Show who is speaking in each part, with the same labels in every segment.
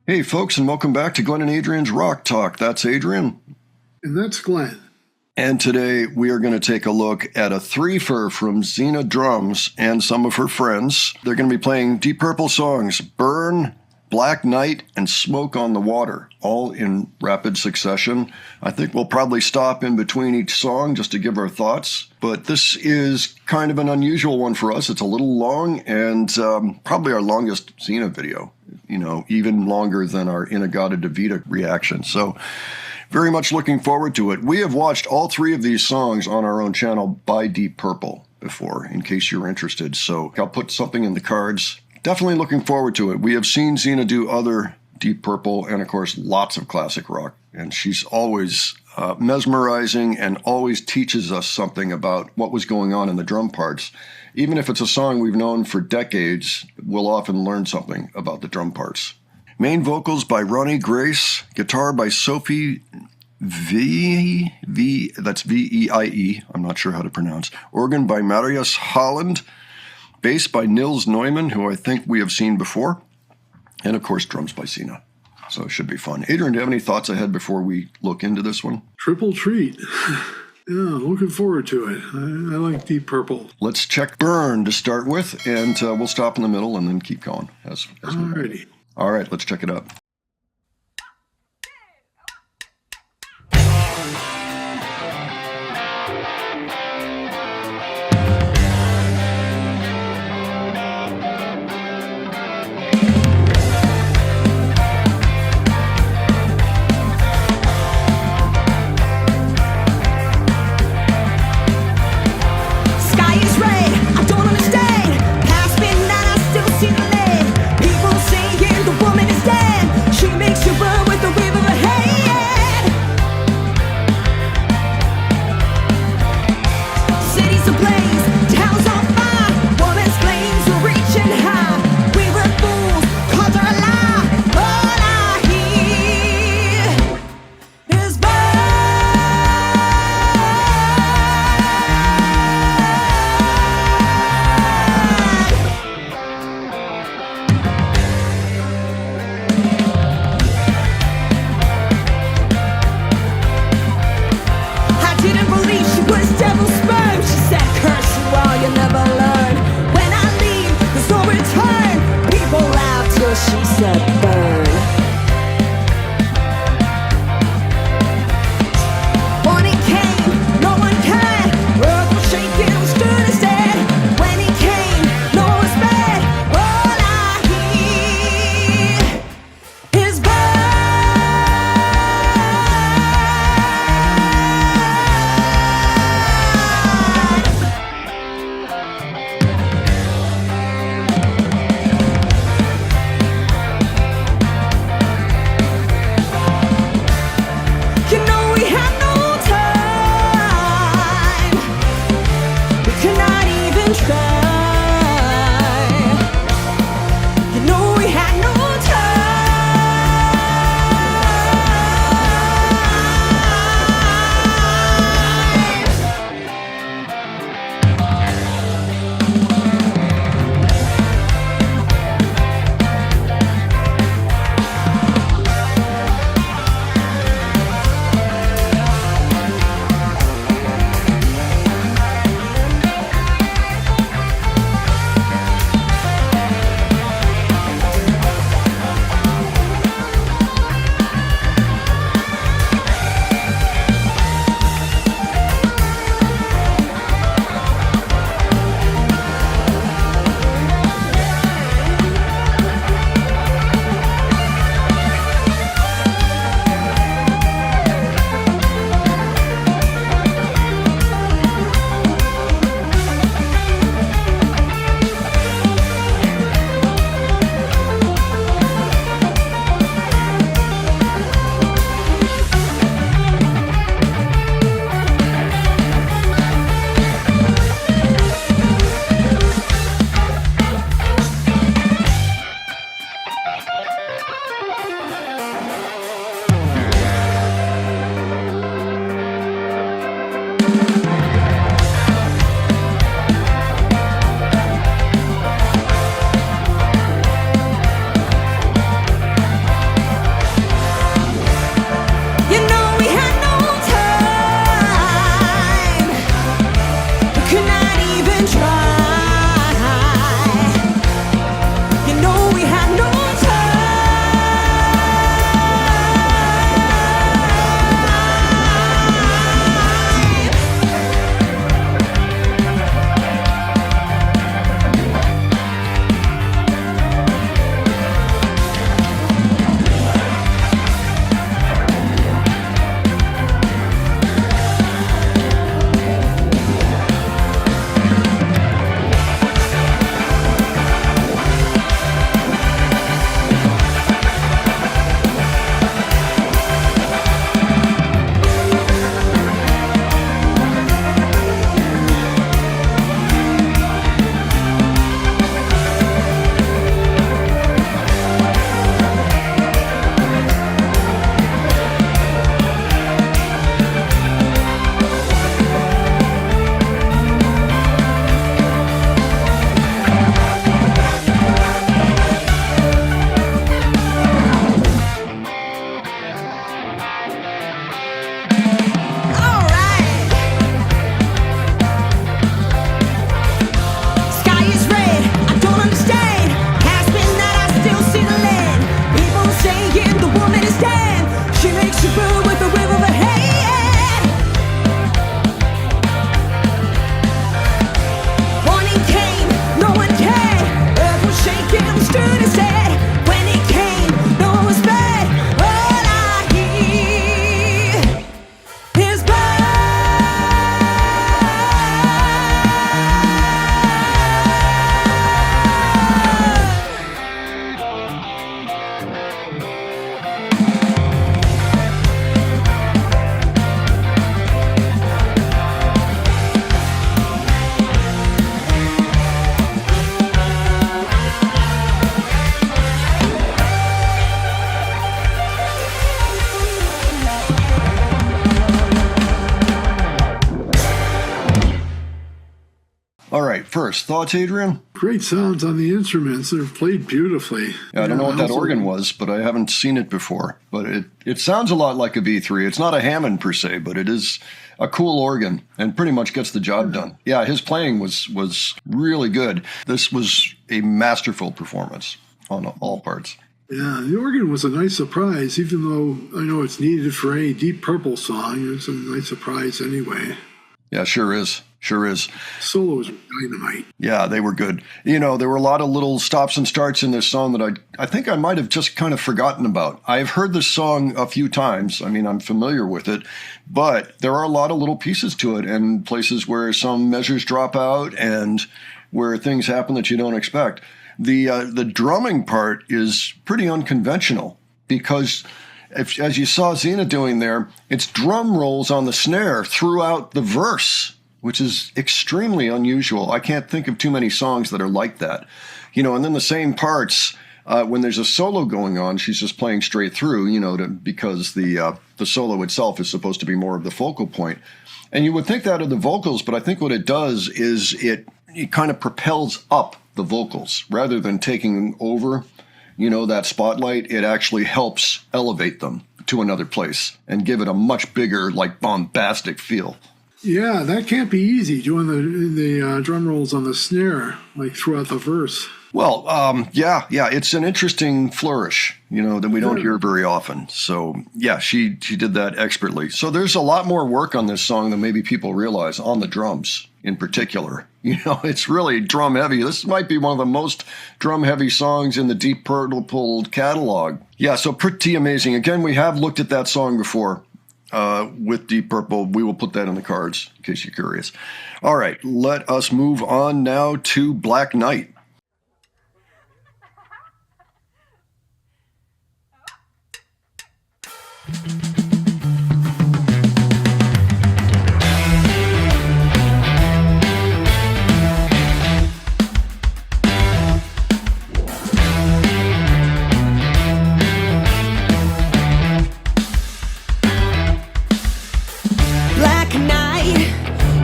Speaker 1: Hey folks, and welcome back to Glenn and Adrian's Rock Talk. That's Adrian.
Speaker 2: And that's Glenn.
Speaker 1: And today we are going to take a look at a threefer from Sina Drums and some of her friends. They're going to be playing Deep Purple songs, Burn, Black Night, and Smoke on the Water, all in rapid succession. I think we'll probably stop in between each song just to give our thoughts. But this is kind of an unusual one for us. It's a little long and probably our longest Sina video. Even longer than our Inagata-Davida reaction. So very much looking forward to it. We have watched all three of these songs on our own channel by Deep Purple before, in case you're interested. So I'll put something in the cards. Definitely looking forward to it. We have seen Sina do other Deep Purple and, of course, lots of classic rock. And she's always mesmerizing and always teaches us something about what was going on in the drum parts. Even if it's a song we've known for decades, we'll often learn something about the drum parts. Main vocals by Ronnie Grace, guitar by Sophie that's V-E-I-E, I'm not sure how to pronounce, organ by Marius Holland, bass by Nils Neumann, who I think we have seen before, and of course drums by Sina. So it should be fun. Adrian, do you have any thoughts ahead before we look into this one?
Speaker 2: Triple treat. Yeah, looking forward to it. I like Deep Purple.
Speaker 1: Let's check Burn to start with, and we'll stop in the middle and then keep going.
Speaker 2: Alrighty.
Speaker 1: All right, let's check it out.
Speaker 3: Past midnight, I still see the lead. People saying the woman is dead.
Speaker 1: course. Thoughts, Adrian?
Speaker 2: Great sounds on the instruments. They're played beautifully.
Speaker 1: Yeah, I don't know what that organ was, but I haven't seen it before. But it sounds a lot like a B3. It's not a Hammond per se, but it is a cool organ and pretty much gets the job done. Yeah, his playing was really good. This was a masterful performance on all parts.
Speaker 2: Yeah, the organ was a nice surprise, even though I know it's needed for any Deep Purple song. It's a nice surprise anyway.
Speaker 1: Yeah, sure is. Sure is.
Speaker 2: Solos were dynamite.
Speaker 1: Yeah, they were good. You know, there were a lot of little stops and starts in this song that I think I might have just kind of forgotten about. I've heard this song a few times. I mean, I'm familiar with it, but there are a lot of little pieces to it and places where some measures drop out and where things happen that you don't expect. The drumming part is pretty unconventional because as you saw Sina doing there, it's drum rolls on the snare throughout the verse, which is extremely unusual. I can't think of too many songs that are like that. You know, and then the same parts, when there's a solo going on, she's just playing straight through, you know, because the solo itself is supposed to be more of the focal point. And you would think that of the vocals, but I think what it does is it kind of propels up the vocals rather than taking over, you know, that spotlight. It actually helps elevate them to another place and give it a much bigger, like, bombastic feel.
Speaker 2: Yeah, that can't be easy, doing the drum rolls on the snare, like throughout the verse.
Speaker 1: Well, yeah, it's an interesting flourish, you know, that we don't hear very often. So, yeah, she did that expertly. So there's a lot more work on this song than maybe people realize, on the drums in particular. You know, it's really drum heavy. This might be one of the most drum heavy songs in the Deep Purple catalog. Yeah, so pretty amazing. Again, we have looked at that song before. With Deep Purple. We will put that in the cards in case you're curious. All right, let us move on now to Black Knight.
Speaker 3: Black night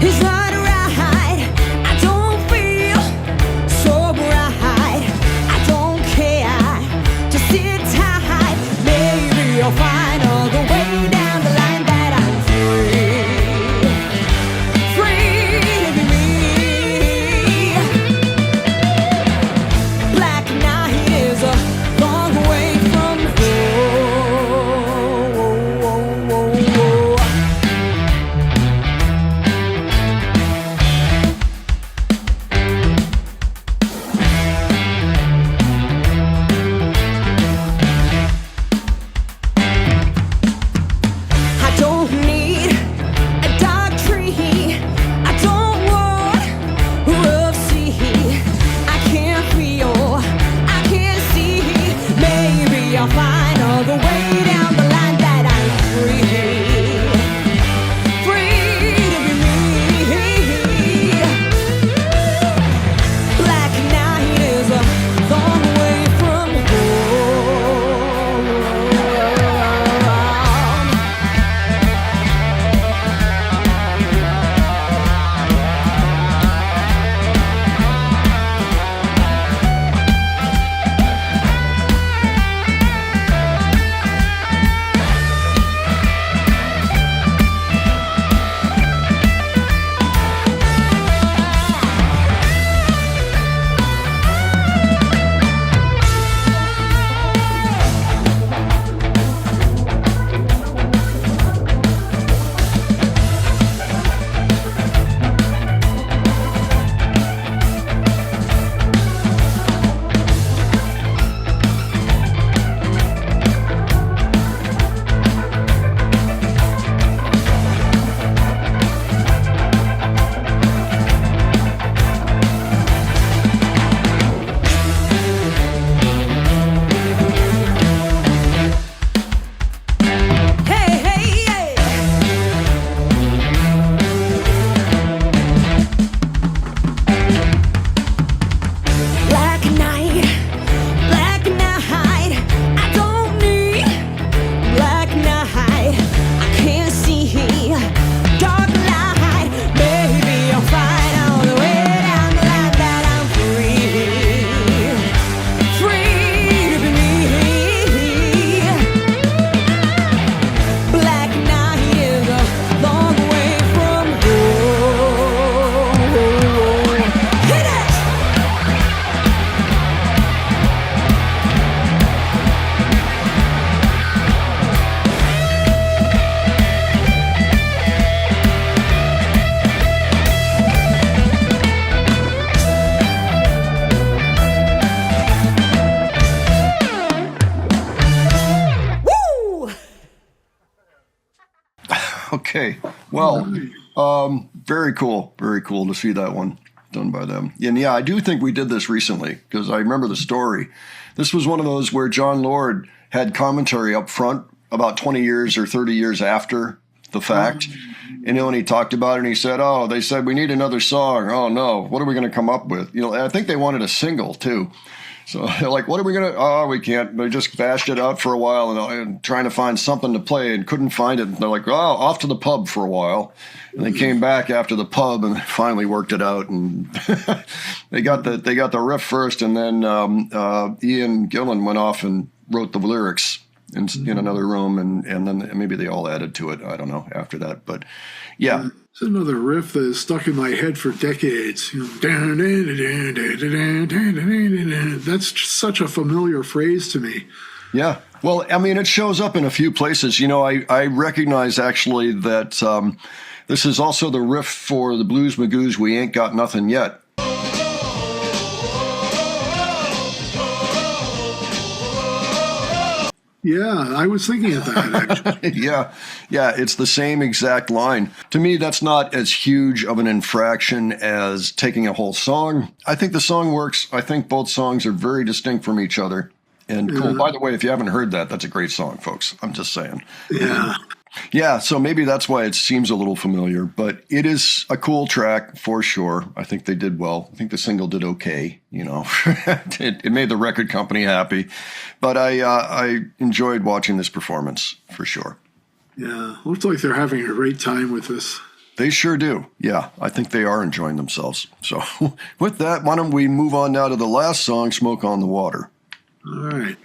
Speaker 3: is not right. I don't feel so bright. I don't care. Just sit tight. Maybe I'll find all the way down the line that I'm free. Free to be me. Black night is a long way from home. I don't need a dark tree. I don't want a rough sea. I can't feel, I can't see. Maybe I'll find all the way down the line that I'm free. Free to be me. Black night is a long way from home.
Speaker 1: Okay. Well, very cool. Very cool to see that one done by them. And yeah, I do think we did this recently because I remember the story. This was one of those where John Lord had commentary up front about 20 years or 30 years after the fact. And he talked about it and he said, oh, they said we need another song. Oh, no. What are we going to come up with? I think they wanted a single, too. So they're like, what are we going to? Oh, we can't. They just bashed it out for a while and trying to find something to play and couldn't find it. And they're like, oh, off to the pub for a while. And they came back after the pub and finally worked it out. And they got the riff first. And then Ian Gillan went off and wrote the lyrics in another room. And then maybe they all added to it. I don't know after that. But yeah.
Speaker 2: It's another riff that is stuck in my head for decades. That's such a familiar phrase to me.
Speaker 1: Yeah. Well, I mean, it shows up in a few places. I recognize actually that this is also the riff for the Blues Magoos' We Ain't Got Nothing Yet.
Speaker 2: Yeah, I was thinking of that, actually.
Speaker 1: Yeah, it's the same exact line. To me, that's not as huge of an infraction as taking a whole song. I think the song works. I think both songs are very distinct from each other. And cool. By the way, if you haven't heard that, that's a great song, folks. I'm just saying.
Speaker 2: Yeah.
Speaker 1: Yeah, so maybe that's why it seems a little familiar, but it is a cool track for sure. I think they did well. I think the single did okay, it made the record company happy, but I enjoyed watching this performance for sure.
Speaker 2: Yeah, looks like they're having a great time with this.
Speaker 1: They sure do. Yeah, I think they are enjoying themselves. So with that, why don't we move on now to the last song, Smoke on the Water.
Speaker 2: All right.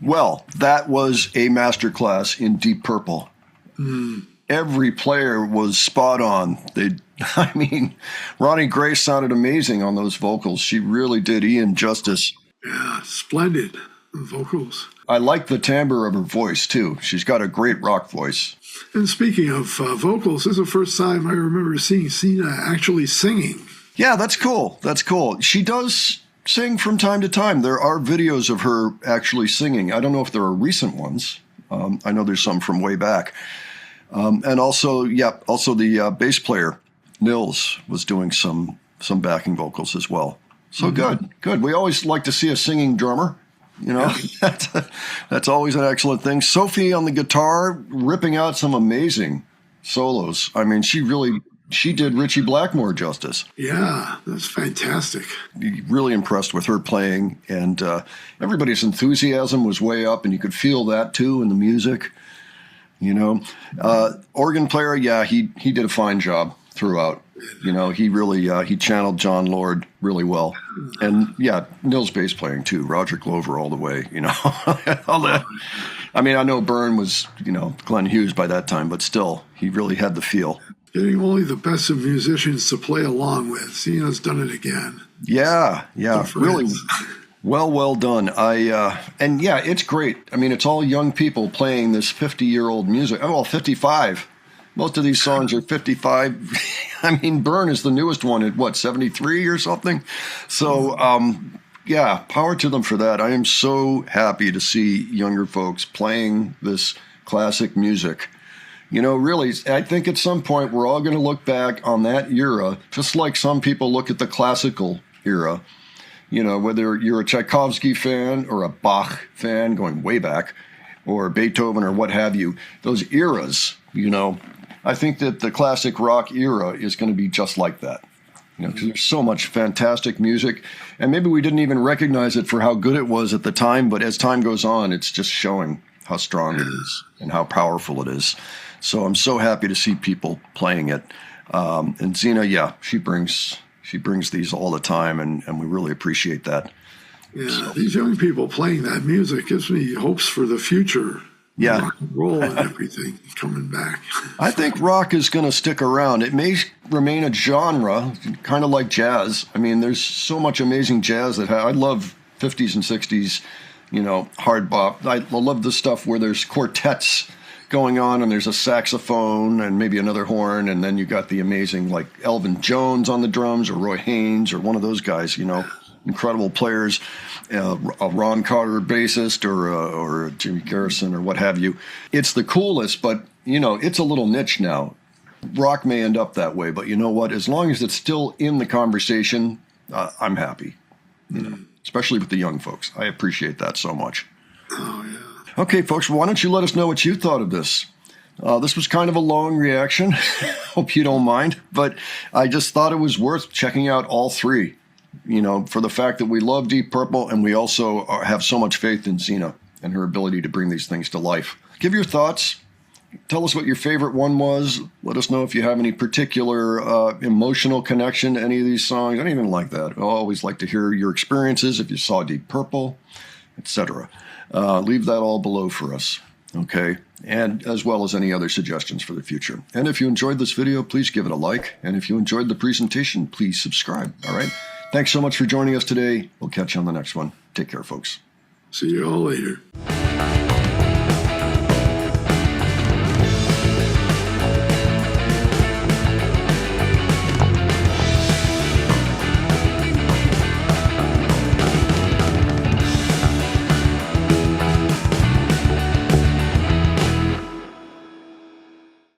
Speaker 1: Well, that was a masterclass in Deep Purple. Every player was spot on. I mean, Ronnie Grace sounded amazing on those vocals. She really did Ian justice.
Speaker 2: Yeah, splendid vocals.
Speaker 1: I like the timbre of her voice, too. She's got a great rock voice.
Speaker 2: And speaking of vocals, this is the first time I remember seeing Sina actually singing.
Speaker 1: Yeah, that's cool. That's cool. She does sing from time to time. There are videos of her actually singing. I don't know if there are recent ones. I know there's some from way back. And also the bass player, Nils, was doing some backing vocals as well. So good. We always like to see a singing drummer. You know, that's always an excellent thing. Sophie on the guitar, ripping out some amazing solos. I mean, she did Richie Blackmore justice.
Speaker 2: Yeah, that's fantastic.
Speaker 1: Really impressed with her playing, and everybody's enthusiasm was way up, and you could feel that too in the music. You know, organ player, yeah, he did a fine job throughout. You know, he really he channeled John Lord really well, and yeah, Nils bass playing too. Roger Glover all the way. You know, all that. I mean, I know Byrne was Glenn Hughes by that time, but still, he really had the feel.
Speaker 2: Getting only the best of musicians to play along with. Sina's done it again.
Speaker 1: Yeah, really. Well done. And yeah, it's great. I mean, it's all young people playing this 50-year-old music. Oh, well, 55. Most of these songs are 55. I mean, Byrne is the newest one at 73 or something? So, yeah, power to them for that. I am so happy to see younger folks playing this classic music. You know, really, I think at some point we're all going to look back on that era, just like some people look at the classical era. You know, whether you're a Tchaikovsky fan or a Bach fan going way back, or Beethoven or what have you, those eras, I think that the classic rock era is going to be just like that. Because there's so much fantastic music, and maybe we didn't even recognize it for how good it was at the time, but as time goes on, it's just showing how strong it is and how powerful it is. So I'm so happy to see people playing it. And Sina, yeah, she brings these all the time, and we really appreciate that.
Speaker 2: Yeah, these young people playing that music gives me hopes for the future.
Speaker 1: Yeah.
Speaker 2: Rock and roll and everything coming back.
Speaker 1: I think rock is going to stick around. It may remain a genre, kind of like jazz. I mean, there's so much amazing jazz I love 50s and 60s, hard bop. I love the stuff where there's quartets going on and there's a saxophone and maybe another horn, and then you got the amazing like Elvin Jones on the drums or Roy Haynes or one of those guys, incredible players, a Ron Carter bassist or Jimmy Garrison or what have you. It's the coolest, but it's a little niche now. Rock may end up that way, but you know what? As long as it's still in the conversation, I'm happy. Especially with the young folks. I appreciate that so much.
Speaker 2: Oh yeah.
Speaker 1: Okay, folks, why don't you let us know what you thought of this? This was kind of a long reaction. Hope you don't mind. But I just thought it was worth checking out all three, for the fact that we love Deep Purple and we also have so much faith in Sina and her ability to bring these things to life. Give your thoughts. Tell us what your favorite one was. Let us know if you have any particular emotional connection to any of these songs, anything like that. I always like to hear your experiences, if you saw Deep Purple, etc. Leave that all below for us, okay? And as well as any other suggestions for the future. And if you enjoyed this video, please give it a like. And if you enjoyed the presentation, please subscribe, all right? Thanks so much for joining us today. We'll catch you on the next one. Take care, folks.
Speaker 2: See you all later.